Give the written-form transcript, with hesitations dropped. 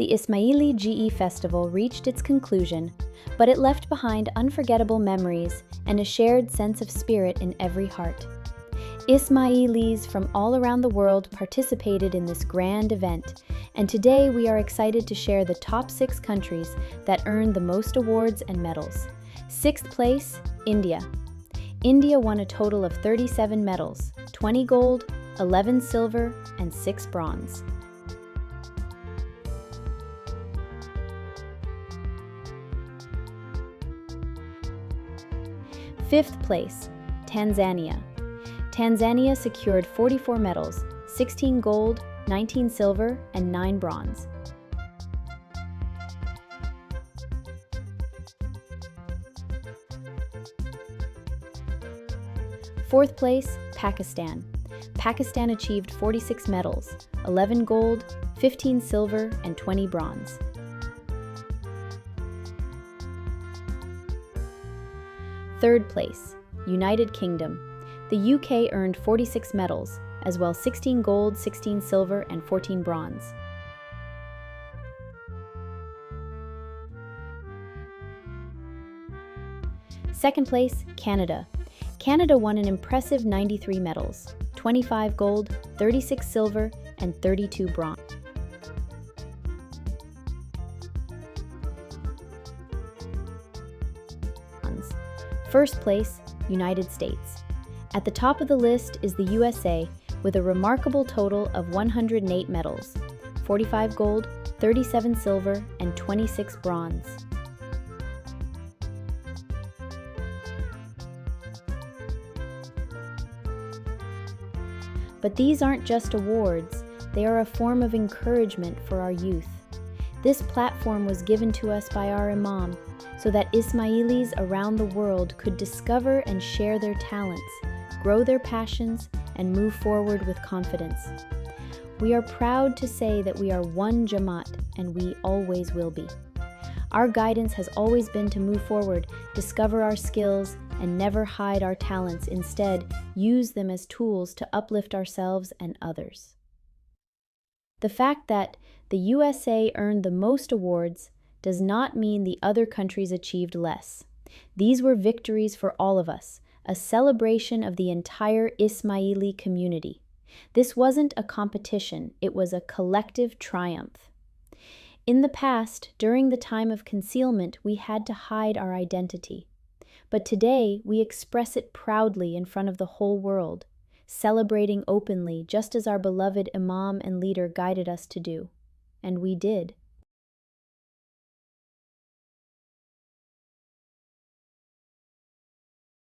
The Ismaili GE Festival reached its conclusion, but it left behind unforgettable memories and a shared sense of spirit in every heart. Ismailis from all around the world participated in this grand event, and today we are excited to share the top 6 countries that earned the most awards and medals. 6th place, India. India won a total of 37 medals, 20 gold, 11 silver, and 6 bronze. 5th place, Tanzania. Tanzania secured 44 medals, 16 gold, 19 silver, and 9 bronze. 4th place, Pakistan. Pakistan achieved 46 medals, 11 gold, 15 silver, and 20 bronze. 3rd place, United Kingdom. The UK earned 46 medals, as well 16 gold, 16 silver, and 14 bronze. 2nd place, Canada. Canada won an impressive 93 medals, 25 gold, 36 silver, and 32 bronze. 1st place, United States. At the top of the list is the USA with a remarkable total of 108 medals, 45 gold, 37 silver, and 26 bronze. But these aren't just awards, they are a form of encouragement for our youth. This platform was given to us by our Imam, so that Ismailis around the world could discover and share their talents, grow their passions, and move forward with confidence. We are proud to say that we are OneJamat, and we always will be. Our guidance has always been to move forward, discover our skills, and never hide our talents. Instead, use them as tools to uplift ourselves and others. The fact that the USA earned the most awards does not mean the other countries achieved less. These were victories for all of us, a celebration of the entire Ismaili community. This wasn't a competition, it was a collective triumph. In the past, during the time of concealment, we had to hide our identity. But today, we express it proudly in front of the whole world, celebrating openly just as our beloved Imam and leader guided us to do. And we did.